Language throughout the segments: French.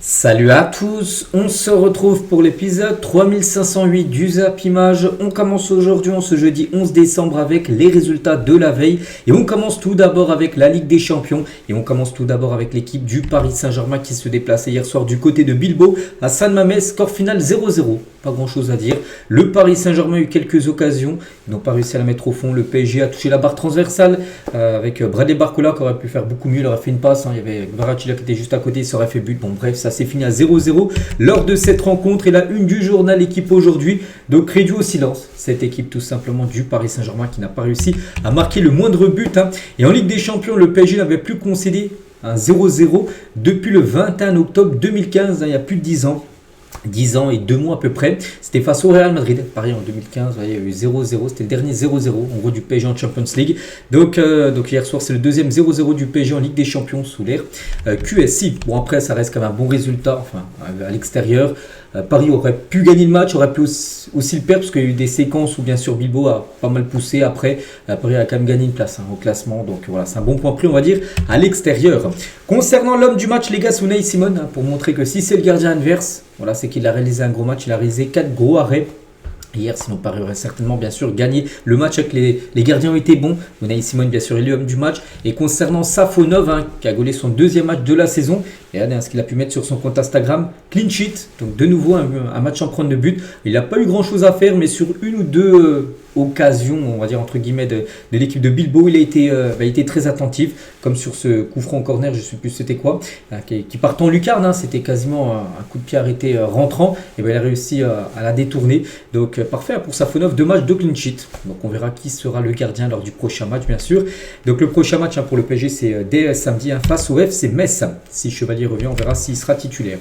Salut à tous, on se retrouve pour l'épisode 3508 du Zap Image. On commence aujourd'hui, ce jeudi 11 décembre avec les résultats de la veille. Et on commence tout d'abord avec la Ligue des Champions. Et on commence tout d'abord avec l'équipe du Paris Saint-Germain qui se déplaçait hier soir du côté de Bilbao à San Mamés. Score final 0-0, pas grand chose à dire. Le Paris Saint-Germain a eu quelques occasions, ils n'ont pas réussi à la mettre au fond. Le PSG a touché la barre transversale avec Bradley Barcola qui aurait pu faire beaucoup mieux. Il aurait fait une passe, il y avait Kvaratskhelia qui était juste à côté, il aurait fait but. Bon bref, ça c'est fini à 0-0 lors de cette rencontre. Et la une du journal équipe aujourd'hui, donc réduit au silence cette équipe tout simplement du Paris Saint-Germain qui n'a pas réussi à marquer le moindre but. Et en Ligue des Champions, le PSG n'avait plus concédé un 0-0 depuis le 21 octobre 2015, il y a plus de 10 ans. 10 ans et 2 mois à peu près. C'était face au Real Madrid. Pareil en 2015, il y a eu 0-0. C'était le dernier 0-0 en gros du PSG en Champions League. Donc hier soir, c'est le deuxième 0-0 du PSG en Ligue des Champions sous l'ère QSI. Bon après, ça reste quand même un bon résultat à l'extérieur. Paris aurait pu gagner le match, aurait pu aussi le perdre parce qu'il y a eu des séquences où bien sûr Bilbao a pas mal poussé. Après, Paris a quand même gagné une place au classement. Donc voilà, c'est un bon point pris on va dire à l'extérieur. Concernant l'homme du match, les gars, c'est Unai Simon pour montrer que si c'est le gardien adverse, voilà, c'est qu'il a réalisé un gros match. Il a réalisé 4 gros arrêts. Hier, sinon Paris aurait certainement bien sûr gagné le match avec les gardiens ont été bons. Unai Simon bien sûr est l'homme du match. Et concernant Safonov qui a gaulé son deuxième match de la saison, et regardez ce qu'il a pu mettre sur son compte Instagram, clean sheet, donc de nouveau un match en prendre de but. Il n'a pas eu grand chose à faire, mais sur une ou deux occasions, on va dire entre guillemets, de l'équipe de Bilbao, il a été très attentif, comme sur ce coup franc en corner, je ne sais plus c'était quoi, qui part en lucarne, c'était quasiment un coup de pied arrêté rentrant, et il a réussi à la détourner. Donc parfait pour Safonov, 2 matchs de clean sheet. Donc on verra qui sera le gardien lors du prochain match bien sûr. Donc le prochain match pour le PSG c'est dès samedi face au FC Metz. Si Chevalier revient, on verra s'il sera titulaire.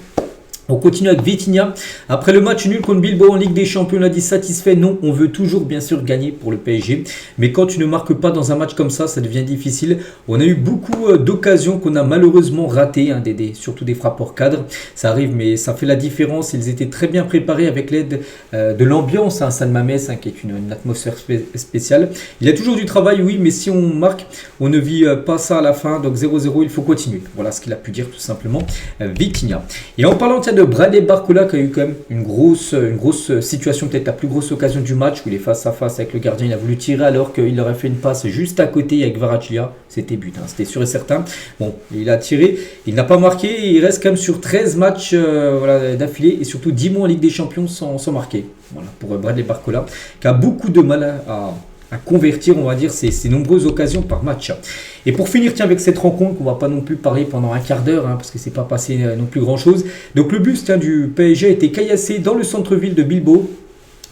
On continue avec Vitinha. Après le match nul contre Bilbao en Ligue des Champions, on a dit satisfait. Non, on veut toujours bien sûr gagner pour le PSG. Mais quand tu ne marques pas dans un match comme ça devient difficile. On a eu beaucoup d'occasions qu'on a malheureusement ratées, surtout des frappes hors cadre. Ça arrive, mais ça fait la différence. Ils étaient très bien préparés avec l'aide de l'ambiance. San Mamés, qui est une atmosphère spéciale. Il y a toujours du travail, oui, mais si on marque, on ne vit pas ça à la fin. Donc 0-0, il faut continuer. Voilà ce qu'il a pu dire tout simplement Vitinha. Et en parlant de Bradley Barcola qui a eu quand même une grosse situation, peut-être la plus grosse occasion du match où il est face à face avec le gardien, il a voulu tirer alors qu'il aurait fait une passe juste à côté avec Kvaratskhelia, c'était but, c'était sûr et certain. Bon, il a tiré, il n'a pas marqué, il reste quand même sur 13 matchs d'affilée et surtout 10 mois en Ligue des Champions sans marquer. Voilà, pour Bradley Barcola qui a beaucoup de mal à convertir, on va dire, ces nombreuses occasions par match. Et pour finir, avec cette rencontre, on va pas non plus parler pendant un quart d'heure, parce que c'est pas passé non plus grand chose. Donc le bus du PSG a été caillassé dans le centre-ville de Bilbao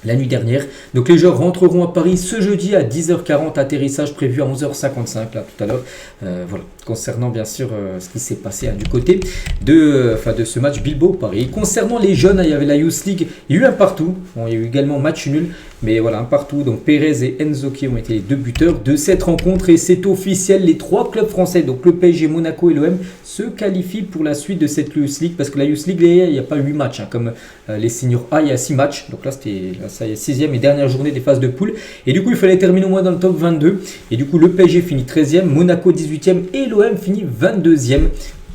la nuit dernière. Donc les joueurs rentreront à Paris ce jeudi à 10h40, atterrissage prévu à 11h55 là tout à l'heure. Voilà, concernant bien sûr ce qui s'est passé du côté de ce match Bilbao-Paris. Concernant les jeunes, il y avait la Youth League, il y a eu un partout. Bon, il y a eu également match nul, mais voilà, un partout. Donc Pérez et Enzo qui ont été les deux buteurs de cette rencontre et c'est officiel, les 3 clubs français, donc le PSG, Monaco et l'OM, se qualifient pour la suite de cette Youth League parce que la Youth League, il n'y a pas 8 matchs, comme les seniors A, il y a 6 matchs. Donc là, c'était ça y est, 6e et dernière journée des phases de poule. Et du coup, il fallait terminer au moins dans le top 22. Et du coup, le PSG finit 13e, Monaco 18e et l'OM finit 22e.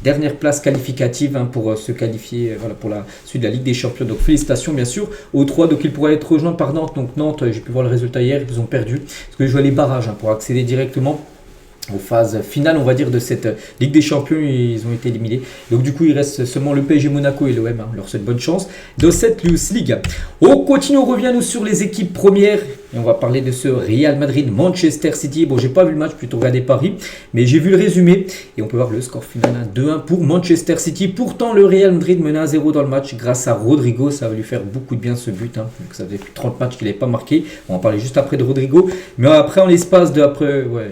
Dernière place qualificative pour se qualifier pour la suite de la Ligue des Champions. Donc félicitations bien sûr aux 3. Donc ils pourraient être rejoints par Nantes. Donc Nantes, j'ai pu voir le résultat hier, ils ont perdu. Parce qu'ils jouaient les barrages pour accéder directement aux phases finales, on va dire, de cette Ligue des Champions. Ils ont été éliminés. Donc du coup, il reste seulement le PSG, Monaco et l'OM. Leur souhaite bonne chance dans cette Youth League. On continue, on revient nous sur les équipes premières. Et on va parler de ce Real Madrid-Manchester City. Bon, j'ai pas vu le match, plutôt regardé Paris. Mais j'ai vu le résumé. Et on peut voir le score final 2-1 pour Manchester City. Pourtant, le Real Madrid menait 1-0 dans le match grâce à Rodrigo. Ça va lui faire beaucoup de bien ce but. Donc, ça faisait plus de 30 matchs qu'il n'avait pas marqué. On va en parler juste après de Rodrigo. Mais après, en l'espace de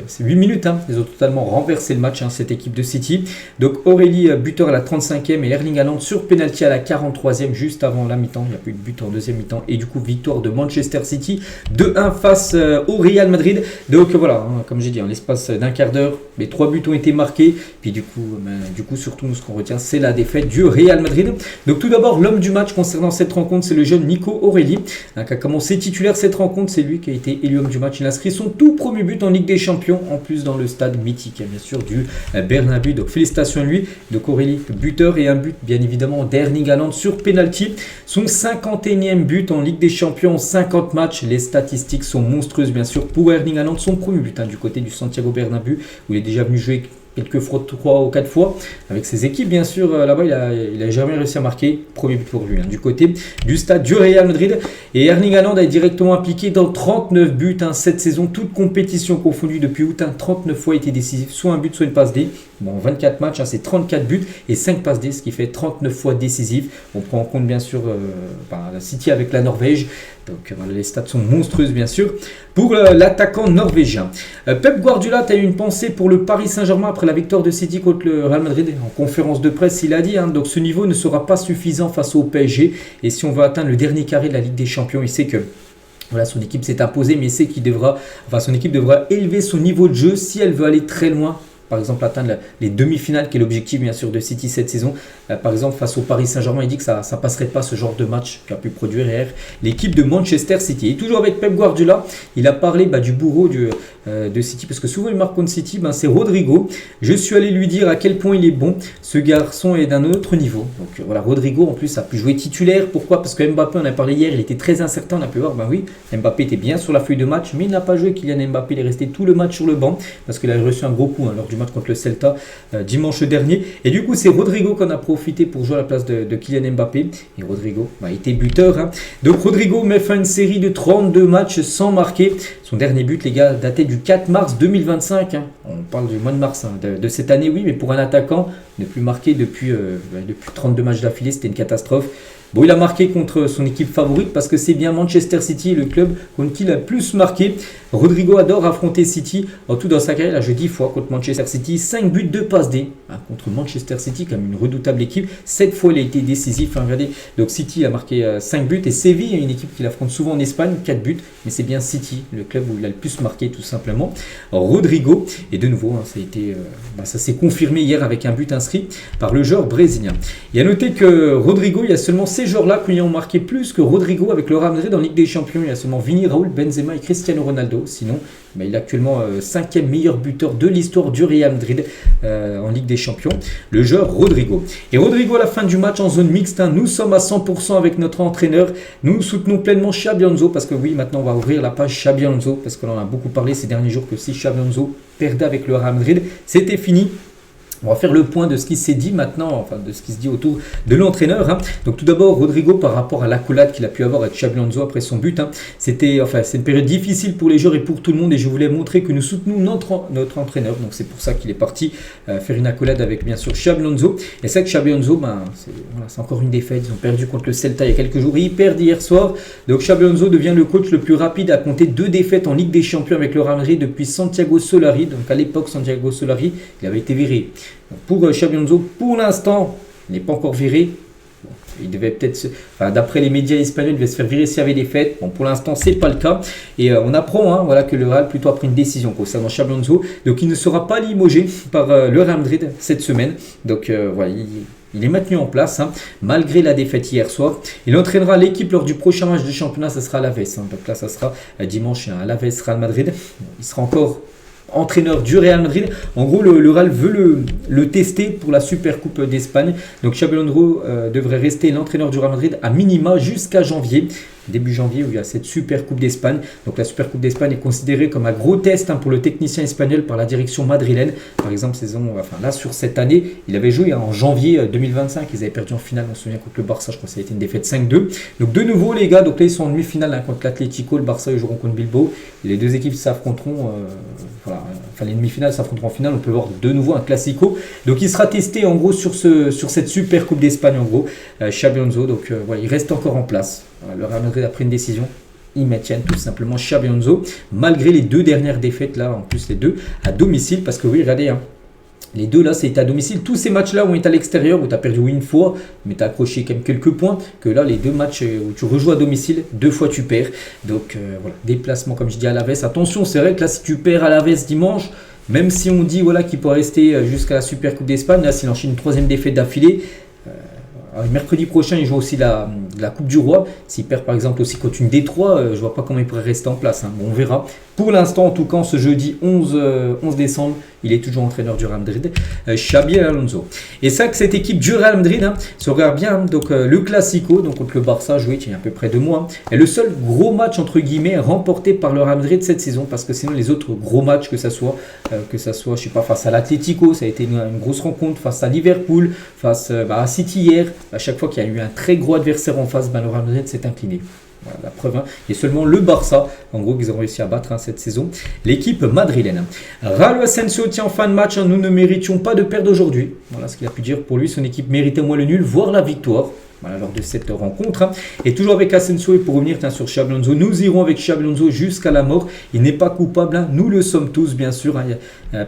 c'est 8 minutes. Ils ont totalement renversé le match, cette équipe de City. Donc Aurélie, buteur à la 35e et Erling Haaland sur penalty à la 43e, juste avant la mi-temps. Il n'y a plus de but en deuxième mi-temps. Et du coup, victoire de Manchester City 2-1. 2-1 face au Real Madrid. Donc voilà, comme j'ai dit, en l'espace d'un quart d'heure, les 3 buts ont été marqués. Puis du coup surtout, nous, ce qu'on retient, c'est la défaite du Real Madrid. Donc tout d'abord, l'homme du match concernant cette rencontre, c'est le jeune Nico Aurélie, qui a commencé titulaire cette rencontre. C'est lui qui a été élu homme du match. Il a inscrit son tout premier but en Ligue des Champions, en plus dans le stade mythique, bien sûr, du Bernabeu. Donc félicitations à lui. Donc Aurélie, buteur, et un but bien évidemment d'Erling Haaland sur penalty. Son 51e but en Ligue des Champions en 50 matchs. Les statistiques sont monstrueuses bien sûr pour Erling Haaland. Son premier but du côté du Santiago Bernabéu, où il est déjà venu jouer quelques fois, 3 ou 4 fois avec ses équipes bien sûr. Là-bas il a jamais réussi à marquer. Premier but pour lui du côté du stade du Real Madrid. Et Erling Haaland est directement impliqué dans 39 buts cette saison, toute compétition confondue depuis août. 39 fois été décisif, soit un but soit une passe D. Bon, 24 matchs, c'est 34 buts et 5 passes D, ce qui fait 39 fois décisif. On prend en compte bien sûr la City avec la Norvège. Donc les stats sont monstrueuses bien sûr pour l'attaquant norvégien. Pep Guardiola, tu as eu une pensée pour le Paris Saint-Germain après la victoire de City contre le Real Madrid. En conférence de presse, il a dit donc ce niveau ne sera pas suffisant face au PSG. Et si on veut atteindre le dernier carré de la Ligue des Champions, il sait que son équipe s'est imposée, mais il sait son équipe devra élever son niveau de jeu si elle veut aller très loin. Par exemple, atteindre les demi-finales, qui est l'objectif bien sûr de City cette saison. Par exemple, face au Paris Saint-Germain, il dit que ça ne passerait pas ce genre de match qu'a pu produire hier l'équipe de Manchester City. Et toujours avec Pep Guardiola, il a parlé du bourreau de City, parce que souvent il marque contre City, c'est Rodrigo. Je suis allé lui dire à quel point il est bon. Ce garçon est d'un autre niveau. Donc voilà, Rodrigo en plus a pu jouer titulaire. Pourquoi? Parce que Mbappé, on a parlé hier, il était très incertain. On a pu voir, oui, Mbappé était bien sur la feuille de match, mais il n'a pas joué. Kylian Mbappé, il est resté tout le match sur le banc parce qu'il a reçu un gros coup lors du match contre le Celta dimanche dernier. Et du coup, c'est Rodrigo qu'on a profité pour jouer à la place de Kylian Mbappé. Et Rodrigo était buteur. Donc Rodrigo met fin à une série de 32 matchs sans marquer. Son dernier but, les gars, datait du 4 mars 2025. On parle du mois de mars de cette année, oui, mais pour un attaquant, ne plus marquer depuis 32 matchs d'affilée, c'était une catastrophe. Bon, il a marqué contre son équipe favorite parce que c'est bien Manchester City, le club contre qui il a plus marqué. Rodrigo adore affronter City. En tout dans sa carrière, il a joué 10 fois contre Manchester City. 5 buts, 2 passes D contre Manchester City, comme une redoutable équipe. 7 fois, il a été décisif. Regardez. Donc City a marqué 5 buts. Et Séville, une équipe qu'il affronte souvent en Espagne, 4 buts. Mais c'est bien City, le club où il a le plus marqué tout simplement. Rodrigo. Et de nouveau, ça s'est confirmé hier avec un but inscrit par le joueur brésilien. Il a noté que Rodrigo, il y a seulement ces joueurs-là qui ont marqué plus que Rodrigo avec le Real Madrid en Ligue des Champions. Il y a seulement Vini, Raúl, Benzema et Cristiano Ronaldo. Sinon, il est actuellement 5e meilleur buteur de l'histoire du Real Madrid en Ligue des Champions, le joueur Rodrigo. Et Rodrigo, à la fin du match en zone mixte, nous sommes à 100% avec notre entraîneur. Nous soutenons pleinement Xabi Alonso parce que oui, maintenant on va ouvrir la page Xabi Alonso parce qu'on en a beaucoup parlé ces derniers jours que si Xabi Alonso perdait avec le Real Madrid, c'était fini. On va faire le point de ce qui s'est dit maintenant, de ce qui se dit autour de l'entraîneur. Donc tout d'abord, Rodrigo, par rapport à l'accolade qu'il a pu avoir avec Xabi Alonso après son but, c'est une période difficile pour les joueurs et pour tout le monde. Et je voulais montrer que nous soutenons notre entraîneur. Donc c'est pour ça qu'il est parti faire une accolade avec bien sûr Xabi Alonso. Et c'est que Xabi Alonso, c'est encore une défaite. Ils ont perdu contre le Celta il y a quelques jours. Ils perdent hier soir. Donc Xabi Alonso devient le coach le plus rapide à compter 2 défaites en Ligue des Champions avec le Real Madrid depuis Santiago Solari. Donc à l'époque, Santiago Solari, il avait été viré. Pour Xabi Alonso, pour l'instant, il n'est pas encore viré. Il devait peut-être, d'après les médias espagnols, il devait se faire virer s'il y avait des fêtes. Bon, pour l'instant, c'est pas le cas. Et on apprend que le Real plutôt a pris une décision concernant Xabi Alonso. Donc, il ne sera pas limogé par le Real Madrid cette semaine. Donc, il est maintenu en place malgré la défaite hier soir. Il entraînera l'équipe lors du prochain match de championnat. Ça sera à Alaves. Donc là, ça sera dimanche à Alaves, Real Madrid. Il sera encore entraîneur du Real Madrid. En gros, le Real veut le tester pour la Super Coupe d'Espagne. Donc Xabi Alonso devrait rester l'entraîneur du Real Madrid à minima jusqu'à janvier. Début janvier où il y a cette Super Coupe d'Espagne. Donc la Super Coupe d'Espagne est considérée comme un gros test pour le technicien espagnol par la direction madrilène. Par exemple, sur cette année, il avait joué en janvier 2025. Ils avaient perdu en finale, on se souvient, contre le Barça. Je crois que ça a été une défaite 5-2. Donc de nouveau les gars, donc là ils sont en demi-finale contre l'Atlético. Le Barça ils joueront contre Bilbao. Et les deux équipes s'affronteront. Les demi-finales s'affronteront en finale. On peut voir de nouveau un classico. Donc il sera testé en gros sur cette Super Coupe d'Espagne en gros. Xabi Alonso. Donc il reste encore en place. Le Real Madrid a pris une décision, ils maintiennent tout simplement Xabi Alonso malgré les 2 dernières défaites là, en plus les 2 à domicile parce que oui, regardez, Les deux là, c'était à domicile. Tous ces matchs-là ont été à l'extérieur, où tu as perdu une fois, mais tu as accroché quand même quelques points. Que là, les deux matchs où tu rejoues à domicile, 2 fois tu perds. Donc voilà, déplacement comme je dis à Alaves. Attention, c'est vrai que là, si tu perds à Alaves dimanche, même si on dit voilà, qu'il pourrait rester jusqu'à la Super Coupe d'Espagne, là, s'il enchaîne une 3e défaite d'affilée. Mercredi prochain, il joue aussi la Coupe du Roi. S'il perd par exemple aussi contre une Détroit, je vois pas comment il pourrait rester en place. Bon, on verra. Pour l'instant, en tout cas, ce jeudi 11 décembre, il est toujours entraîneur du Real Madrid, Xabi Alonso. Et ça, que cette équipe du Real Madrid se regarde bien. Donc, le Classico, donc contre le Barça, joué il y a à peu près 2 mois, est le seul gros match, entre guillemets, remporté par le Real Madrid cette saison. Parce que sinon, les autres gros matchs, que ça soit, je sais pas, face à l'Atlético, ça a été une grosse rencontre, face à Liverpool, face à City hier. À chaque fois qu'il y a eu un très gros adversaire en face, le Real Madrid s'est incliné. Voilà, la preuve, et seulement le Barça, en gros, qu'ils ont réussi à battre cette saison, l'équipe madrilène. Raúl Asensio tient en fin de match, nous ne méritions pas de perdre aujourd'hui. Voilà ce qu'il a pu dire pour lui, son équipe méritait au moins le nul, voire la victoire. Voilà, lors de cette rencontre. Et toujours avec Asensio, et pour revenir sur Xabi Alonso, nous irons avec Xabi Alonso jusqu'à la mort. Il n'est pas coupable, nous le sommes tous, bien sûr,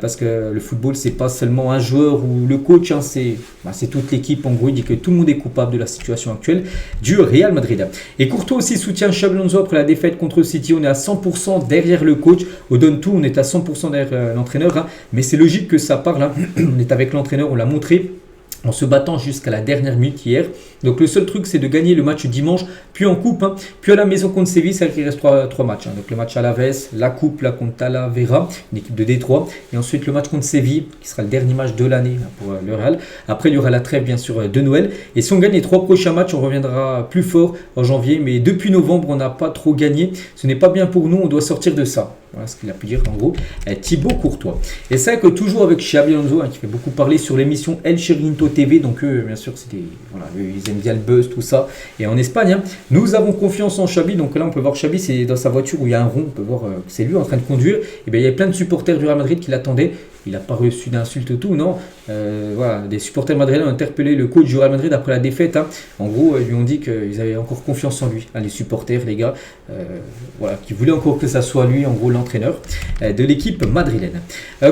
parce que le football, c'est pas seulement un joueur ou le coach, c'est toute l'équipe. En gros, il dit que tout le monde est coupable de la situation actuelle du Real Madrid. Et Courtois aussi soutient Xabi Alonso après la défaite contre City. On est à 100% derrière le coach. On donne tout, on est à 100% derrière l'entraîneur. Mais c'est logique que ça parle. On est avec l'entraîneur, on l'a montré, en se battant jusqu'à la dernière minute hier. Donc le seul truc, c'est de gagner le match dimanche, puis en coupe, puis à la maison contre Séville, c'est vrai qu'il reste 3 matchs. Donc le match à Alaves, la coupe là, contre Talavera, une équipe de Détroit, et ensuite le match contre Séville, qui sera le dernier match de l'année pour le Real. Après, il y aura la trêve bien sûr de Noël. Et si on gagne les 3 prochains matchs, on reviendra plus fort en janvier. Mais depuis novembre, on n'a pas trop gagné. Ce n'est pas bien pour nous, on doit sortir de ça. Voilà ce qu'il a pu dire en gros Thibaut Courtois. Et c'est vrai que toujours avec Xabi Alonso, qui fait beaucoup parler sur l'émission El Chiringuito TV. Donc eux, bien sûr, ils aiment bien le buzz, tout ça. Et en Espagne, nous avons confiance en Xabi. Donc là, on peut voir Xabi, c'est dans sa voiture où il y a un rond. On peut voir que c'est lui en train de conduire. Et bien, il y a plein de supporters du Real Madrid qui l'attendaient. Il n'a pas reçu d'insultes ou tout, non. Voilà, des supporters madrilènes ont interpellé le coach du Real Madrid après la défaite. En gros, ils lui ont dit qu'ils avaient encore confiance en lui, les supporters, les gars, voilà, qui voulaient encore que ça soit lui, en gros, l'entraîneur de l'équipe madrilène.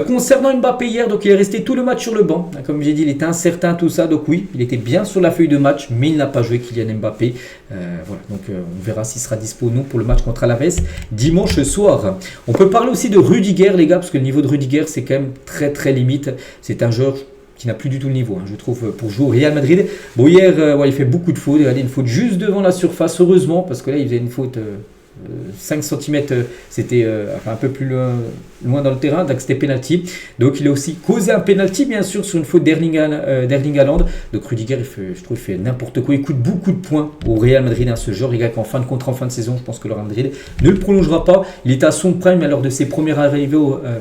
Concernant Mbappé hier, donc il est resté tout le match sur le banc. Comme j'ai dit, il était incertain, tout ça. Donc oui, il était bien sur la feuille de match, mais il n'a pas joué, Kylian Mbappé. Voilà, donc on verra s'il sera dispo ou non pour le match contre Alaves dimanche soir. On peut parler aussi de Rudiger, les gars, parce que le niveau de Rudiger, c'est quand même très très limite. C'est un joueur qui n'a plus du tout le niveau, je trouve, pour jouer au Real Madrid. Bon, hier, il fait beaucoup de fautes. Regardez, une faute juste devant la surface, heureusement, parce que là, il faisait une faute 5 cm, c'était un peu plus loin dans le terrain, donc c'était penalty. Donc il a aussi causé un penalty, bien sûr, sur une faute d'Erling Haaland. Donc Rudiger, je trouve, il fait n'importe quoi. Il coûte beaucoup de points au Real Madrid, ce genre. Il gagne en fin de contrat, en fin de saison. Je pense que le Real Madrid ne le prolongera pas. Il est à son prime lors de ses premières arrivées,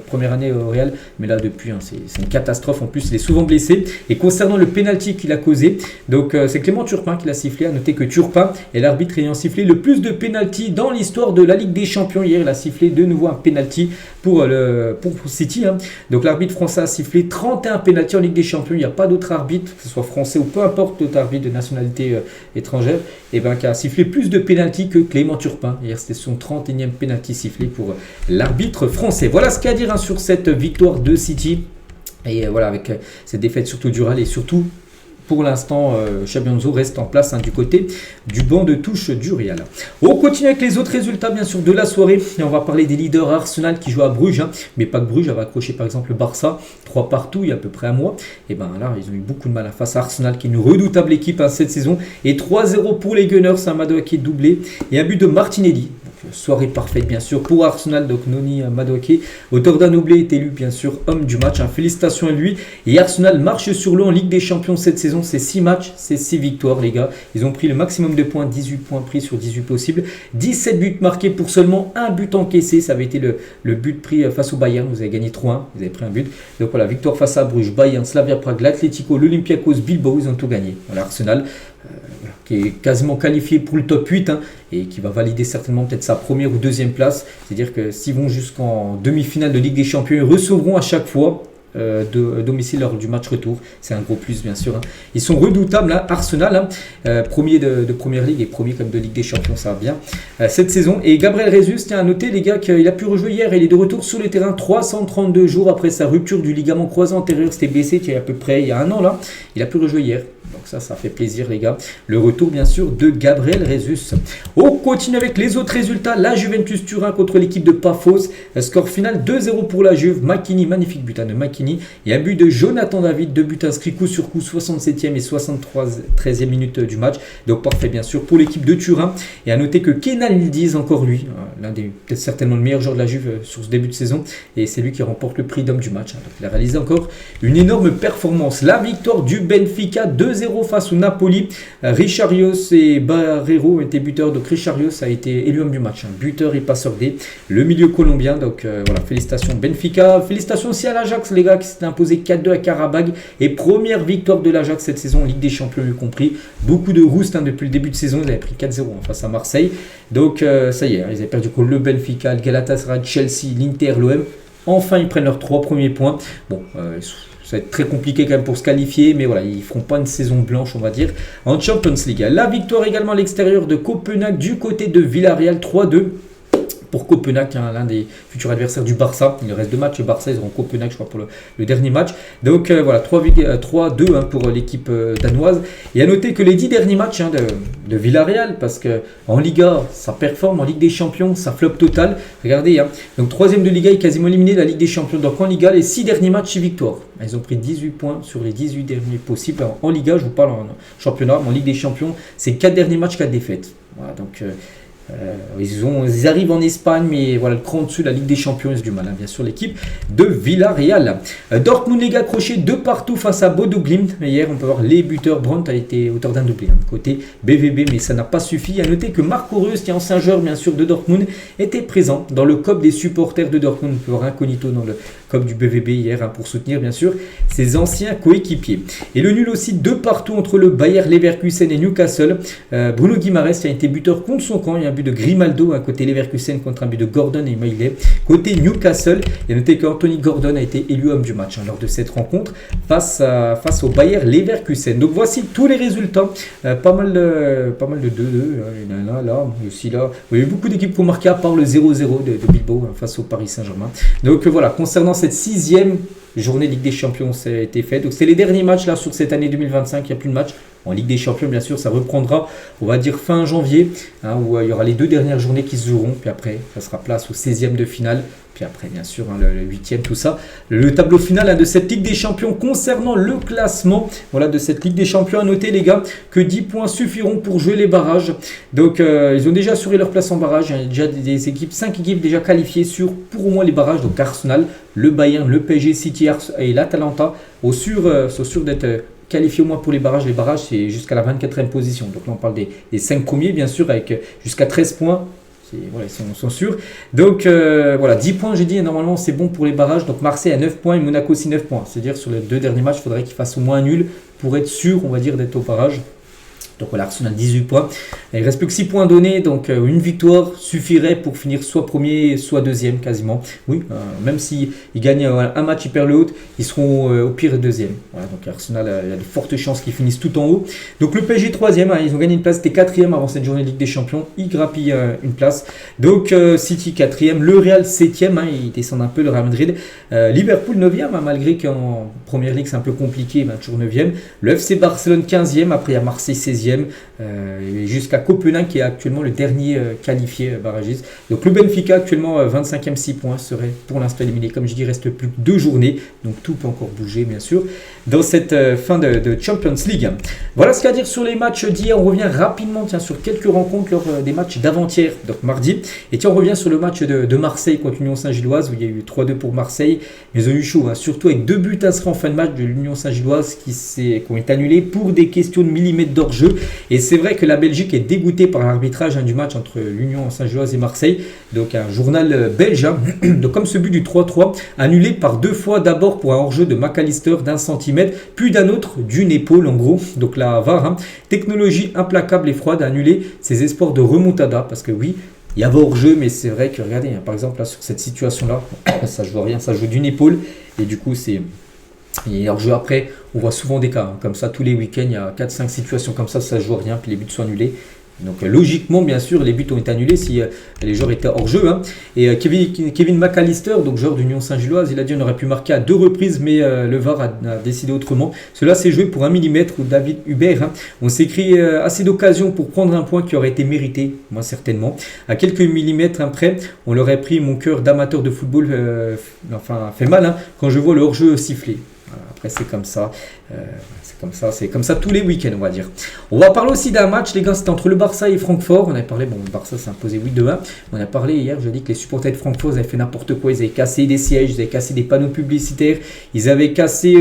première année au Real. Mais là, depuis, c'est une catastrophe. En plus, il est souvent blessé. Et concernant le penalty qu'il a causé, donc c'est Clément Turpin qui l'a sifflé. À noter que Turpin est l'arbitre ayant sifflé le plus de penalty dans l'histoire de la Ligue des Champions. Hier, il a sifflé de nouveau un penalty pour City. Donc l'arbitre français a sifflé 31 penalty en Ligue des Champions. Il n'y a pas d'autre arbitre, que ce soit français ou peu importe d'autre arbitre de nationalité étrangère, qui a sifflé plus de penalty que Clément Turpin. Hier, c'était son 31e penalty sifflé pour l'arbitre français. Voilà ce qu'il y a à dire sur cette victoire de City. Et voilà, avec cette défaite surtout du Real et surtout, pour l'instant, Xabi Alonso reste en place du côté du banc de touche du Real. On continue avec les autres résultats, bien sûr, de la soirée. Et on va parler des leaders Arsenal qui jouent à Bruges. Mais pas que Bruges, avait accroché par exemple le Barça 3 partout il y a à peu près un mois. Et bien là, ils ont eu beaucoup de mal face à Arsenal, qui est une redoutable équipe cette saison. Et 3-0 pour les Gunners, un Madueke doublé. Et un but de Martinelli. Soirée parfaite bien sûr pour Arsenal, donc Noni Madueke, auteur d'un doublé, est élu bien sûr homme du match. Félicitations à lui. Et Arsenal marche sur l'eau en Ligue des Champions cette saison. C'est 6 matchs, c'est 6 victoires les gars. Ils ont pris le maximum de points, 18 points pris sur 18 possibles. 17 buts marqués pour seulement un but encaissé. Ça avait été le but pris face au Bayern. Vous avez gagné 3-1, vous avez pris un but. Donc voilà, victoire face à Bruges, Bayern, Slavia Prague, l'Atlético, l'Olympiakos, Bilbao, ils ont tout gagné. Voilà, Arsenal. Qui est quasiment qualifié pour le top 8 et qui va valider certainement peut-être sa première ou deuxième place. C'est-à-dire que s'ils vont jusqu'en demi-finale de Ligue des Champions, ils recevront à chaque fois domicile lors du match retour. C'est un gros plus, bien sûr. Hein. Ils sont redoutables, hein. Arsenal, hein, premier de Première Ligue et premier comme de Ligue des Champions, ça va bien cette saison. Et Gabriel Jesus, tiens à noter les gars qu'il a pu rejouer hier. Il est de retour sur le terrain 332 jours après sa rupture du ligament croisé antérieur. C'était blessé il y a à peu près il y a un an là. Il a pu rejouer hier. Donc ça fait plaisir les gars. Le retour bien sûr de Gabriel Jesus. On continue avec les autres résultats. La Juventus Turin contre l'équipe de Paphos. Score final 2-0 pour la Juve. McKennie, magnifique but de McKennie. Et un but de Jonathan David. 2 buts inscrits coup sur coup, 67e et 73e minute du match. Donc parfait bien sûr pour l'équipe de Turin. Et à noter que Kenan Yildiz, encore lui, l'un des peut-être certainement le meilleur joueur de la Juve sur ce début de saison. Et c'est lui qui remporte le prix d'homme du match. Donc il a réalisé encore une énorme performance. La victoire du Benfica 2-0 face au Napoli. Richarlios et Barreiro étaient buteurs. Donc Richarlios a été élu homme du match. Buteur et passeur D. Le milieu colombien. Donc voilà, félicitations Benfica. Félicitations aussi à l'Ajax les gars qui s'est imposé 4-2 à Karabag. Et première victoire de l'Ajax cette saison en Ligue des Champions y compris. Beaucoup de rouste depuis le début de saison. Ils avaient pris 4-0 face à Marseille. Donc ça y est, ils avaient perdu contre le Benfica, le Galatasaray, Chelsea, l'Inter, l'OM. Enfin ils prennent leurs 3 premiers points. Bon, ça va être très compliqué quand même pour se qualifier, mais voilà, ils ne feront pas une saison blanche, on va dire, en Champions League. La victoire également à l'extérieur de Copenhague du côté de Villarreal, 3-2. Pour Copenhague, hein, l'un des futurs adversaires du Barça. Il reste 2 matchs. Le Barça, ils auront Copenhague, je crois, pour le dernier match. Donc voilà, 3-2 hein, pour l'équipe danoise. Et à noter que les 10 derniers matchs hein, de Villarreal, parce qu'en Liga, ça performe. En Ligue des Champions, ça flop total. Regardez, hein, donc 3e de Liga, ils quasiment éliminé de la Ligue des Champions. Donc en Liga, les 6 derniers matchs, 6 victoires. Ils ont pris 18 points sur les 18 derniers possibles. En Liga, je vous parle en championnat. Mais en Ligue des Champions, c'est 4 derniers matchs, 4 défaites. Voilà, donc... ils arrivent en Espagne, mais voilà, le cran au-dessus, la Ligue des Champions, ils ont du mal, hein, bien sûr, l'équipe de Villarreal. Dortmund, les gars, accroché de partout face à Bodo Glimt. Hier, on peut voir les buteurs. Brandt a été auteur d'un doublé, hein, côté BVB, mais ça n'a pas suffi. À noter que Marco Reus, qui est ancien joueur, bien sûr, de Dortmund, était présent dans le COP des supporters de Dortmund. On peut voir incognito dans le COP du BVB hier, hein, pour soutenir, bien sûr, ses anciens coéquipiers. Et le nul aussi de partout entre le Bayer Leverkusen et Newcastle. Bruno Guimaraes qui a été buteur contre son camp. Il y a un but de Grimaldo, à côté Leverkusen contre un but de Gordon et Maillet. Côté Newcastle, il a noté qu'Anthony Gordon a été élu homme du match hein, lors de cette rencontre face au Bayer Leverkusen. Donc voici tous les résultats. Pas mal de 2-2. Il y en a là, aussi là. Il y a eu beaucoup d'équipes qui ont marqué à part le 0-0 de Bilbao hein, face au Paris Saint-Germain. Donc voilà, concernant cette 6e journée Ligue des Champions, ça a été fait. Donc c'est les derniers matchs là sur cette année 2025. Il n'y a plus de matchs. En Ligue des Champions, bien sûr, ça reprendra, on va dire fin janvier, hein, où il y aura les 2 dernières journées qui se joueront. Puis après, ça sera place au 16e de finale. Puis après, bien sûr, hein, le 8e, tout ça. Le tableau final hein, de cette Ligue des Champions concernant le classement voilà, de cette Ligue des Champions. À noter, les gars, que 10 points suffiront pour jouer les barrages. Donc, ils ont déjà assuré leur place en barrage. Il y a déjà des équipes, 5 équipes déjà qualifiées pour au moins les barrages. Donc, Arsenal, le Bayern, le PSG, City et l'Atalanta sont sûrs d'être qualifiés au moins pour les barrages. Les barrages, c'est jusqu'à la 24e position. Donc là, on parle des 5 premiers, bien sûr, avec jusqu'à 13 points. Voilà, ils sont sûrs. Donc, voilà, 10 points, j'ai dit. Et normalement, c'est bon pour les barrages. Donc, Marseille a 9 points et Monaco aussi 9 points. C'est-à-dire, sur les 2 derniers matchs, il faudrait qu'ils fassent au moins nul pour être sûr, on va dire, d'être au barrage. Donc voilà, Arsenal 18 points. Il ne reste plus que 6 points donnés. Donc une victoire suffirait pour finir soit premier, soit deuxième quasiment. Oui, même s'ils gagnent un match, ils perdent le haut, ils seront au pire deuxième. Voilà, donc Arsenal il y a de fortes chances qu'ils finissent tout en haut. Donc le PSG 3e, hein, ils ont gagné une place, c'était 4e avant cette journée de Ligue des Champions. Ils grappillent une place. Donc City 4e, le Real 7e, hein, ils descendent un peu, le Real Madrid. Liverpool 9e, hein, malgré qu'en Première Ligue c'est un peu compliqué, ben, toujours 9e. Le FC Barcelone 15e, après il y a Marseille 16e. Jusqu'à Copenhague qui est actuellement le dernier qualifié barragiste. Donc le Benfica actuellement 25e 6 points serait pour l'instant éliminé. Comme je dis, il reste plus que 2 journées, donc tout peut encore bouger bien sûr dans cette fin de Champions League. Voilà ce qu'il y a à dire sur les matchs d'hier. On revient rapidement sur quelques rencontres lors des matchs d'avant-hier, donc mardi. Et tiens, on revient sur le match de Marseille contre l'Union Saint-Gilloise où il y a eu 3-2 pour Marseille, mais ils ont eu chaud, hein, surtout avec 2 buts inscrits en fin de match de l'Union Saint-Gilloise qui ont été annulés pour des questions de millimètres d'hors-jeu. Et c'est vrai que la Belgique est dégoûtée par l'arbitrage du match entre l'Union Saint-Gilloise et Marseille. Donc un journal belge, hein. Donc, comme ce but du 3-3, annulé par 2 fois, d'abord pour un hors-jeu de McAllister d'1 centimètre, puis d'un autre d'une épaule en gros. Donc la VAR, hein. Technologie implacable et froide, a annulé ses espoirs de remontada. Parce que oui, il y avait hors-jeu, mais c'est vrai que regardez, hein, par exemple là, sur cette situation-là, ça joue rien, ça joue d'une épaule. Et du coup, c'est Et hors jeu après, on voit souvent des cas, hein, comme ça tous les week-ends, il y a 4-5 situations comme ça ne joue à rien, puis les buts sont annulés. Donc logiquement, bien sûr, les buts ont été annulés si les joueurs étaient hors jeu. Hein. Et Kevin McAllister, donc joueur d'Union Saint-Gilloise, il a dit qu'on aurait pu marquer à 2 reprises, mais le VAR a décidé autrement. Cela s'est joué pour 1 mm ou David Hubert. Hein. On s'est créé assez d'occasions pour prendre un point qui aurait été mérité, moi certainement. À quelques millimètres près, on l'aurait pris. Mon cœur d'amateur de football fait mal hein, quand je vois le hors-jeu siffler. Après c'est comme ça, c'est comme ça tous les week-ends on va dire. On va parler aussi d'un match les gars, c'était entre le Barça et Francfort. On avait parlé, le Barça s'est imposé 8-2-1. On a parlé hier, je dis que les supporters de Francfort ils avaient fait n'importe quoi, ils avaient cassé des sièges, ils avaient cassé des panneaux publicitaires, ils avaient cassé,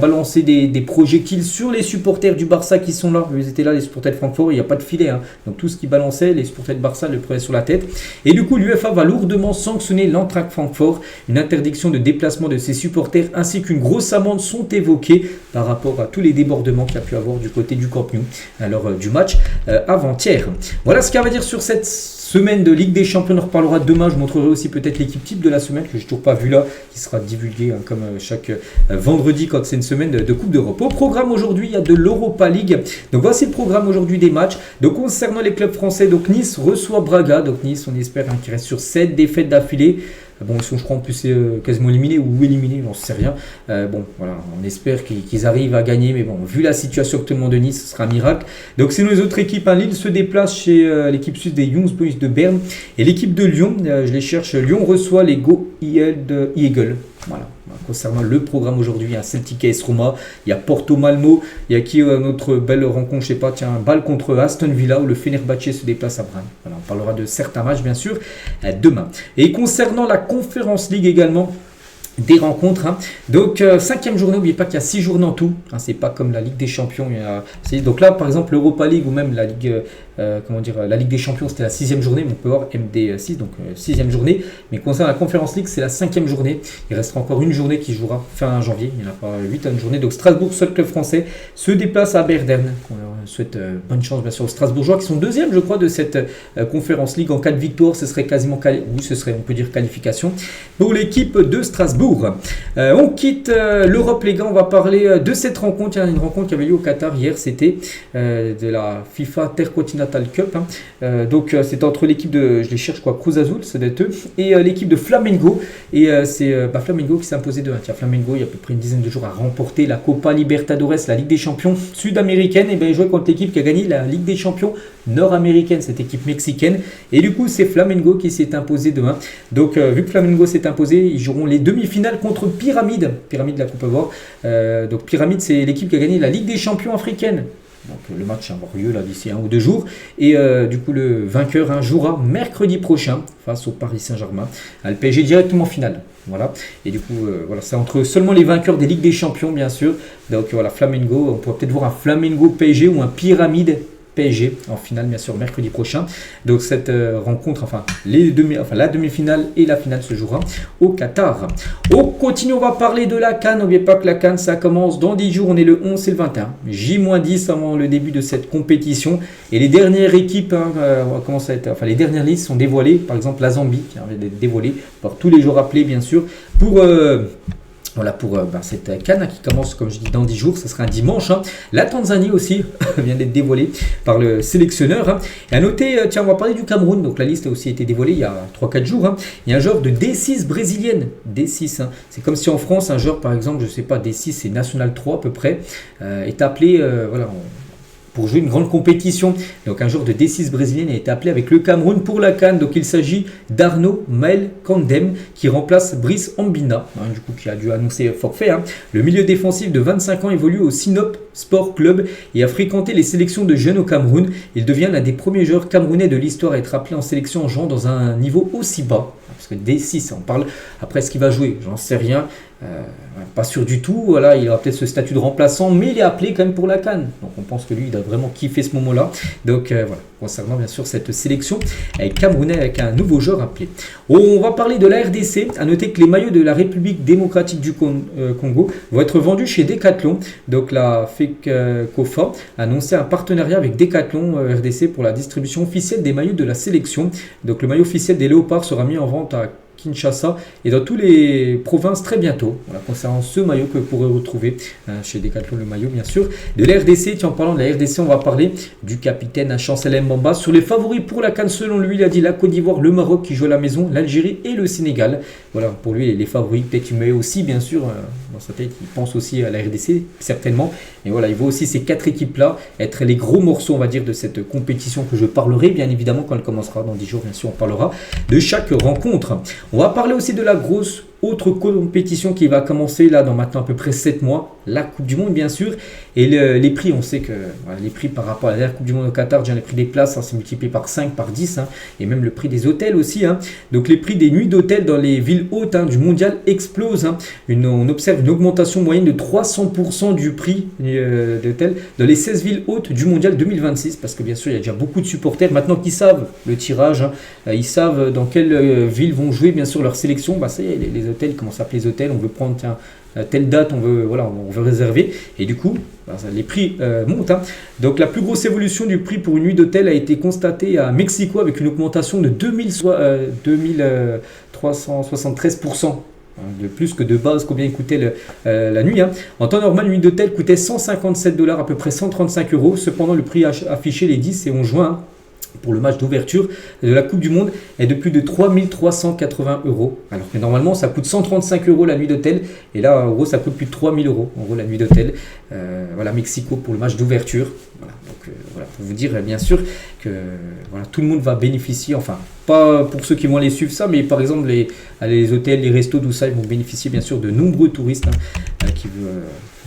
balancé des projectiles sur les supporters du Barça qui sont là. Ils étaient là les supporters de Francfort, il n'y a pas de filet, hein. Donc tout ce qui balançait, les supporters de Barça le prenaient sur la tête. Et du coup l'UEFA va lourdement sanctionner l'Eintracht Francfort, une interdiction de déplacement de ses supporters ainsi qu'une grosse amende sont évoquées par rapport à tous les débordements qu'il y a pu avoir du côté du Camp Nou à l'heure du match avant-hier. Voilà ce qu'il y a à dire sur cette semaine de Ligue des Champions. On en reparlera demain. Je montrerai aussi peut-être l'équipe type de la semaine que je n'ai toujours pas vu là, qui sera divulguée hein, comme chaque vendredi quand c'est une semaine de Coupe d'Europe. Au programme aujourd'hui, il y a de l'Europa League. Donc voici le programme aujourd'hui des matchs. Donc concernant les clubs français, donc Nice reçoit Braga. Donc Nice, on espère hein, qu'il reste sur 7 défaites d'affilée. Bon, ils sont, je crois, en plus quasiment éliminés ou éliminés, j'en sais rien. Voilà, on espère qu'ils arrivent à gagner, mais bon, vu la situation actuellement de Nice, ce sera un miracle. Donc, sinon, les autres équipes, hein, Lille se déplace chez l'équipe suisse des Young Boys de Berne. Et l'équipe de Lyon, je les cherche, Lyon reçoit les Go Eagles. Voilà. Concernant le programme aujourd'hui, il y a Celtic AS Roma, il y a Porto Malmo, il y a qui notre belle rencontre, je sais pas, tiens, un bal contre Aston Villa où le Fenerbahçe se déplace à Bran. Voilà, on parlera de certains matchs bien sûr demain. Et concernant la Conference League également, des rencontres. Hein. Donc, 5e journée, n'oubliez pas qu'il y a 6 journées en tout. Hein, c'est pas comme la Ligue des Champions. Donc là, par exemple, l'Europa League ou même la Ligue, la Ligue des Champions, c'était la 6e journée. Mais on peut voir MD6, donc 6e journée. Mais concernant la Conference League, c'est la 5e journée. Il restera encore une journée qui jouera fin janvier. Il n'y en a pas 8 une journée. Donc, Strasbourg, seul club français, se déplace à Berdern. On leur souhaite bonne chance, bien sûr, aux Strasbourgeois qui sont 2e, je crois, de cette Conference League. En cas de victoire, ce serait quasiment, on peut dire, qualification pour l'équipe de Strasbourg. On quitte l'Europe les gars, on va parler de cette rencontre. Il y a une rencontre qui avait lieu au Qatar hier, c'était de la FIFA Intercontinental Cup hein. Donc c'était entre l'équipe de, je les cherche quoi, Cruz Azul, c'est d'être eux, et l'équipe de Flamengo. Et c'est Flamengo qui s'est imposé de 1. Tiens, Flamengo, il y a à peu près une dizaine de jours, a remporté la Copa Libertadores, la Ligue des Champions sud-américaine. Et bien il jouait contre l'équipe qui a gagné la Ligue des Champions nord-américaine, cette équipe mexicaine. Et du coup c'est Flamengo qui s'est imposé de 1. Donc vu que Flamengo s'est imposé, ils joueront les demi-finales contre Pyramide de la Coupe d'Or. Donc Pyramide, c'est l'équipe qui a gagné la Ligue des Champions africaine. Donc le match va avoir lieu là d'ici 1 ou 2 jours. Et du coup le vainqueur hein, jouera mercredi prochain face au Paris Saint-Germain. Le PSG directement en finale. Voilà. Et du coup, voilà, c'est entre seulement les vainqueurs des Ligues des Champions, bien sûr. Donc voilà, Flamengo, on pourrait peut-être voir un Flamengo PSG ou un Pyramide PSG en finale bien sûr mercredi prochain. Donc cette rencontre, la demi-finale et la finale se jouera au Qatar. On continue, on va parler de la CAN. N'oubliez pas que la CAN ça commence dans 10 jours, on est le 11 et le 21. J-10 avant le début de cette compétition. Et les dernières équipes, les dernières listes sont dévoilées. Par exemple la Zambie qui avait été dévoilée par tous les jours appelés bien sûr pour cette CAN qui commence, comme je dis, dans 10 jours. Ce sera un dimanche. Hein. La Tanzanie aussi vient d'être dévoilée par le sélectionneur. Hein. Et à noter, tiens, on va parler du Cameroun. Donc la liste a aussi été dévoilée il y a 3-4 jours. Hein. Il y a un joueur de D6 brésilienne. D6. Hein. C'est comme si en France, un joueur, par exemple, je ne sais pas, D6, c'est National 3 à peu près, est appelé, pour jouer une grande compétition. Donc un joueur de D6 brésilienne a été appelé avec le Cameroun pour la CAN. Donc il s'agit d'Arnaud Maël Kandem qui remplace Brice Ambina, du coup qui a dû annoncer forfait. Hein. Le milieu défensif de 25 ans évolue au Sinop Sport Club et a fréquenté les sélections de jeunes au Cameroun. Il devient l'un des premiers joueurs camerounais de l'histoire à être appelé en sélection en jouant dans un niveau aussi bas. Parce que D6, on parle après ce qu'il va jouer, j'en sais rien. Pas sûr du tout, voilà, il aura peut-être ce statut de remplaçant, mais il est appelé quand même pour la CAN. Donc on pense que lui, il a vraiment kiffé ce moment-là. Donc voilà, concernant bien sûr cette sélection camerounais avec un nouveau joueur appelé. On va parler de la RDC. À noter que les maillots de la République démocratique du Congo vont être vendus chez Decathlon. Donc la FECOFA a annoncé un partenariat avec Decathlon RDC pour la distribution officielle des maillots de la sélection. Donc le maillot officiel des Léopards sera mis en vente à Kinshasa et dans toutes les provinces très bientôt. Voilà, concernant ce maillot que vous pourrez retrouver chez Decathlon, le maillot bien sûr. De la RDC, tiens, en parlant de la RDC, on va parler du capitaine Chancel Mbamba. Sur les favoris pour la CAN, selon lui, il a dit la Côte d'Ivoire, le Maroc qui joue à la maison, l'Algérie et le Sénégal. Voilà, pour lui, les favoris, peut-être qu'il met aussi, bien sûr, dans sa tête, il pense aussi à la RDC, certainement. Et voilà, il voit aussi ces 4 équipes-là être les gros morceaux, on va dire, de cette compétition que je parlerai, bien évidemment, quand elle commencera dans 10 jours, bien sûr, on parlera de chaque rencontre. On va parler aussi de la grosse autre compétition qui va commencer là dans maintenant à peu près 7 mois, la Coupe du Monde bien sûr. Et les prix, on sait que voilà, les prix par rapport à la Coupe du Monde au Qatar, déjà les prix des places, c'est multiplié par 5, par 10, et même le prix des hôtels aussi. Donc les prix des nuits d'hôtel dans les villes hautes du mondial explosent. On observe une augmentation moyenne de 300% du prix d'hôtel dans les 16 villes hautes du mondial 2026, parce que bien sûr il y a déjà beaucoup de supporters maintenant qui savent le tirage, ils savent dans quelles villes vont jouer bien sûr leur sélection. Ça y est, les hôtels, comment s'appellent les hôtels, on veut prendre telle date, on veut réserver, et du coup les prix montent. Donc la plus grosse évolution du prix pour une nuit d'hôtel a été constatée à Mexico avec une augmentation de 2373% de plus que de base, combien coûtait la nuit. En temps normal, une nuit d'hôtel coûtait 157 $, à peu près 135 €. Cependant, le prix affiché les 10 et 11 juin pour le match d'ouverture de la Coupe du Monde est de plus de 3380 €. Alors que normalement ça coûte 135 € la nuit d'hôtel, et là en gros ça coûte plus de 3000 € en gros la nuit d'hôtel. Voilà, Mexico pour le match d'ouverture. Voilà, donc voilà, pour vous dire bien sûr que voilà, tout le monde va bénéficier, enfin pas pour ceux qui vont aller suivre ça, mais par exemple les hôtels, les restos, tout ça, ils vont bénéficier bien sûr de nombreux touristes qui veulent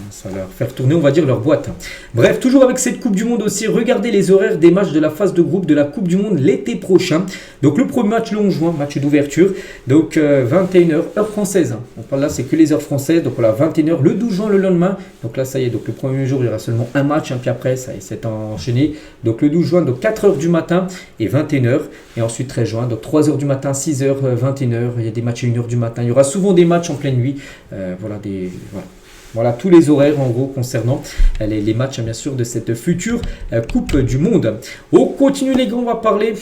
ça va leur faire tourner, on va dire, leur boîte. Bref, toujours avec cette Coupe du Monde aussi, regardez les horaires des matchs de la phase de groupe de la Coupe du Monde l'été prochain. Donc le premier match le 11 juin, match d'ouverture, donc 21h, heure française. Donc là, c'est que les heures françaises, donc voilà, 21h, le 12 juin le lendemain. Donc là, ça y est, donc le premier jour, il y aura seulement un match, puis après, ça y est, c'est enchaîné. Donc le 12 juin, donc 4h du matin et 21h. Et ensuite 13 juin, donc 3h du matin, 6h, 21h. Il y a des matchs à 1h du matin. Il y aura souvent des matchs en pleine nuit. Voilà tous les horaires en gros concernant les matchs bien sûr de cette future Coupe du Monde. On continue les gars, on va parler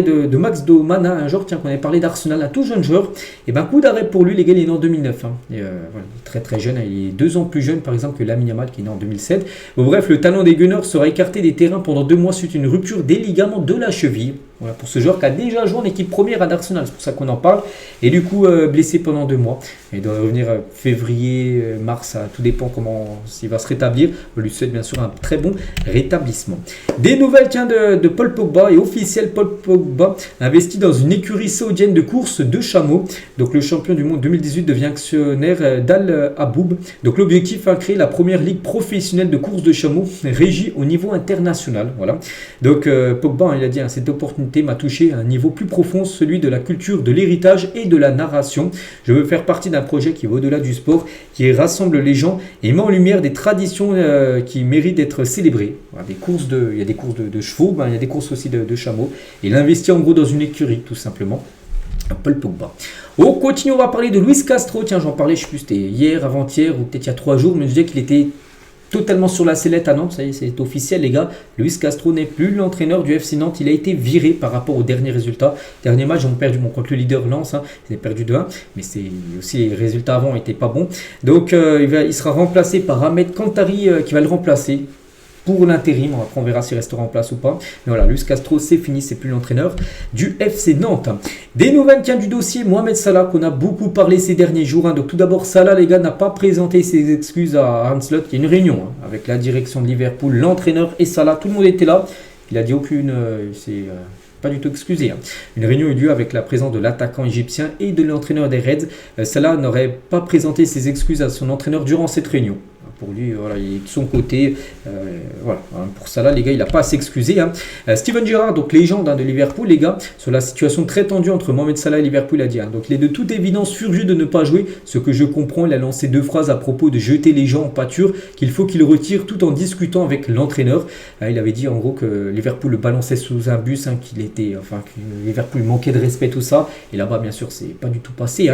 de Max Doman, un joueur qu'on avait parlé d'Arsenal, un tout jeune joueur. Et coup d'arrêt pour lui, les gars, il est né en 2009. Et, voilà, très très jeune, il est 2 ans plus jeune par exemple que Lamine Yamal qui est né en 2007. Bref, le talent des Gunners sera écarté des terrains pendant 2 mois suite à une rupture des ligaments de la cheville. Voilà, pour ce joueur qui a déjà joué en équipe première à Arsenal, c'est pour ça qu'on en parle. Et du coup, blessé pendant 2 mois. Il doit revenir février, mars, tout dépend comment s'il va se rétablir. On lui souhaite bien sûr un très bon rétablissement. Des nouvelles de Paul Pogba, et officiel, Paul Pogba investi dans une écurie saoudienne de course de chameaux. Donc le champion du monde 2018 devient actionnaire d'Al Aboub. Donc l'objectif est créer la première ligue professionnelle de course de chameaux régie au niveau international. Voilà. Donc Pogba, il a dit, cette opportunité m'a touché à un niveau plus profond, celui de la culture, de l'héritage et de la narration. Je veux faire partie d'un projet qui va au-delà du sport, qui rassemble les gens et met en lumière des traditions qui méritent d'être célébrées. Voilà, il y a des courses de chevaux, il y a des courses aussi de chameaux. Il investit en gros dans une écurie, tout simplement. Paul Pogba. On continue, on va parler de Luis Castro. Tiens, j'en parlais, je sais plus, c'était hier, avant-hier ou peut-être il y a 3 jours, mais je disais qu'il était totalement sur la sellette à Nantes. Ça y est, c'est officiel les gars. Luis Castro n'est plus l'entraîneur du FC Nantes. Il a été viré par rapport aux derniers résultats. Dernier match, ils ont perdu contre le leader Lens. Ils ont perdu 2-1. Mais c'est aussi les résultats avant n'étaient pas bons. Donc il sera remplacé par Ahmed Kantari qui va le remplacer pour l'intérim. Après on verra s'il restera en place ou pas. Mais voilà, Luis Castro c'est fini, c'est plus l'entraîneur du FC Nantes. Des nouvelles du dossier Mohamed Salah qu'on a beaucoup parlé ces derniers jours. Donc tout d'abord, Salah les gars n'a pas présenté ses excuses à Arne Slot. Il y a une réunion avec la direction de Liverpool, l'entraîneur et Salah. Tout le monde était là. Il a dit aucune... pas du tout excusé. Une réunion a eu lieu avec la présence de l'attaquant égyptien et de l'entraîneur des Reds. Salah n'aurait pas présenté ses excuses à son entraîneur durant cette réunion. Pour lui, voilà, il est de son côté. Voilà. Pour ça, là, les gars, il n'a pas à s'excuser. Steven Gerrard, donc légende de Liverpool, les gars, sur la situation très tendue entre Mohamed Salah et Liverpool, a dit. Donc, il est de toute évidence furieux de ne pas jouer. Ce que je comprends, il a lancé 2 phrases à propos de jeter les gens en pâture, qu'il faut qu'il retire tout en discutant avec l'entraîneur. Il avait dit en gros que Liverpool le balançait sous un bus, que Liverpool manquait de respect, tout ça. Et là-bas, bien sûr, c'est pas du tout passé.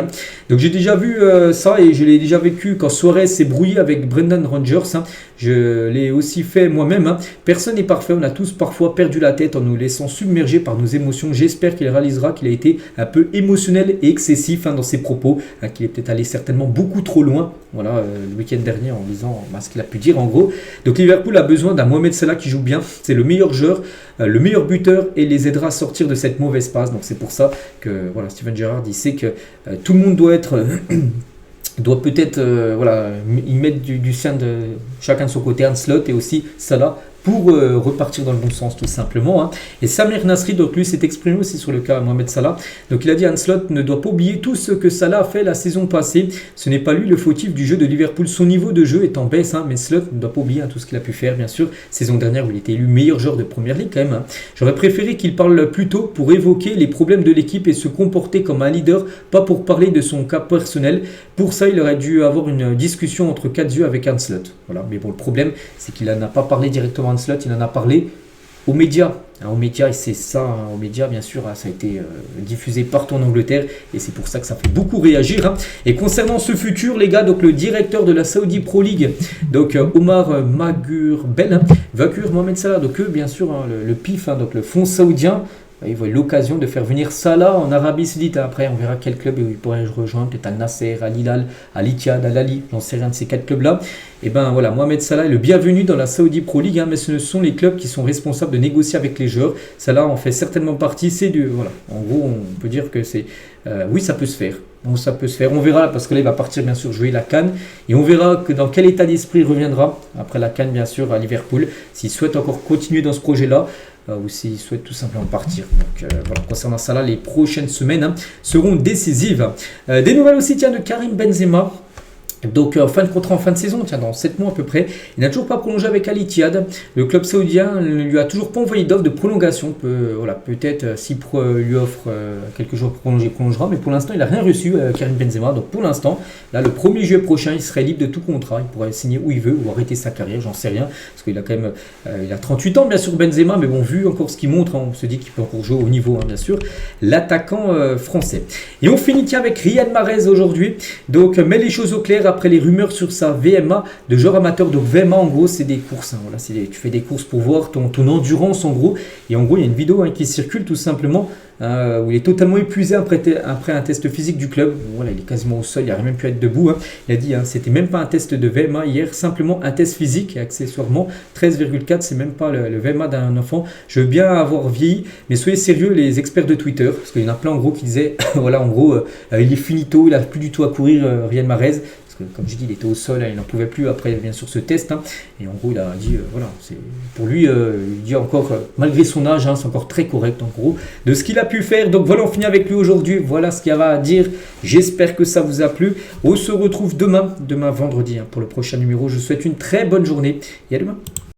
Donc, j'ai déjà vu ça et je l'ai déjà vécu quand Suarez s'est brouillé avec Brendan London Rangers. Je l'ai aussi fait moi-même. Personne n'est parfait, on a tous parfois perdu la tête en nous laissant submerger par nos émotions. J'espère qu'il réalisera qu'il a été un peu émotionnel et excessif dans ses propos, qu'il est peut-être allé certainement beaucoup trop loin. Voilà, le week-end dernier en lisant ce qu'il a pu dire en gros. Donc Liverpool a besoin d'un Mohamed Salah qui joue bien. C'est le meilleur joueur, le meilleur buteur et les aidera à sortir de cette mauvaise passe. Donc c'est pour ça que voilà, Steven Gerrard il sait que tout le monde doit être doit peut-être voilà, y mettre du sien de chacun de son côté, Ancelotti et aussi Salah, pour repartir dans le bon sens tout simplement. Et Samir Nasri, donc lui s'est exprimé aussi sur le cas Mohamed Salah. Donc il a dit Ancelotti ne doit pas oublier tout ce que Salah a fait la saison passée. Ce n'est pas lui le fautif du jeu de Liverpool. Son niveau de jeu est en baisse, mais Ancelotti ne doit pas oublier tout ce qu'il a pu faire, bien sûr. Saison dernière où il était élu meilleur joueur de Première Ligue quand même. J'aurais préféré qu'il parle plus tôt pour évoquer les problèmes de l'équipe et se comporter comme un leader, pas pour parler de son cas personnel. Pour ça, il aurait dû avoir une discussion entre quatre yeux avec Ancelotti. Voilà. Mais bon, le problème, c'est qu'il n'en a pas parlé directement. Ancelotti, il en a parlé aux médias. Aux médias, et c'est ça, aux médias, bien sûr, ça a été diffusé partout en Angleterre, et c'est pour ça que ça fait beaucoup réagir. Et concernant ce futur, les gars, donc le directeur de la Saudi Pro League, donc Omar Magurbel, va accueillir Mohamed Salah. Donc eux, bien sûr, le PIF, donc le fonds saoudien, il voit l'occasion de faire venir Salah en Arabie Saoudite. Après, on verra quel club il pourrait rejoindre. Peut-être Al Nasser, Al Hilal, Al Ittihad, Al Ahly. J'en sais rien de ces quatre clubs-là. Et ben voilà, Mohamed Salah est le bienvenu dans la Saudi Pro League. Mais ce sont les clubs qui sont responsables de négocier avec les joueurs. Salah en fait certainement partie. C'est du voilà. En gros, on peut dire que c'est oui, ça peut se faire. Bon, ça peut se faire. On verra parce que là, il va partir bien sûr jouer la CAN. Et on verra que dans quel état d'esprit il reviendra après la CAN, bien sûr, à Liverpool. S'il souhaite encore continuer dans ce projet-là. Ou s'il souhaite tout simplement partir. Donc voilà, concernant ça là, les prochaines semaines seront décisives. Des nouvelles aussi de Karim Benzema. Donc fin de contrat en fin de saison, dans 7 mois à peu près. Il n'a toujours pas prolongé avec Al Ittihad. Le club saoudien ne lui a toujours pas envoyé d'offre de prolongation. Voilà, peut-être s'il lui offre quelques jours pour prolonger, il prolongera. Mais pour l'instant, il n'a rien reçu, Karim Benzema. Donc pour l'instant, là, le 1er juillet prochain, il serait libre de tout contrat. Il pourrait signer où il veut ou arrêter sa carrière, j'en sais rien. Parce qu'il a quand même il a 38 ans, bien sûr, Benzema. Mais bon, vu encore ce qu'il montre, on se dit qu'il peut encore jouer au haut niveau, bien sûr. L'attaquant français. Et on finit avec Riyad Mahrez aujourd'hui. Donc, met les choses au clair après les rumeurs sur sa VMA de joueur amateur. Donc VMA en gros c'est des courses, voilà, tu fais des courses pour voir ton endurance en gros. Et en gros il y a une vidéo qui circule tout simplement où il est totalement épuisé après un test physique du club. Voilà, il est quasiment au sol, il n'aurait même pu être debout. Il a dit c'était même pas un test de VMA hier, simplement un test physique et accessoirement 13,4, c'est même pas le VMA d'un enfant. Je veux bien avoir vieilli, mais soyez sérieux les experts de Twitter, parce qu'il y en a plein en gros qui disaient voilà en gros il est finito, il n'a plus du tout à courir Riyad Mahrez. Comme je dis, il était au sol, il n'en pouvait plus après bien sûr ce test. Et en gros, il a dit, voilà, c'est pour lui, il dit encore, malgré son âge, c'est encore très correct en gros, de ce qu'il a pu faire. Donc voilà, on finit avec lui aujourd'hui. Voilà ce qu'il y avait à dire. J'espère que ça vous a plu. On se retrouve demain vendredi, pour le prochain numéro. Je vous souhaite une très bonne journée et à demain.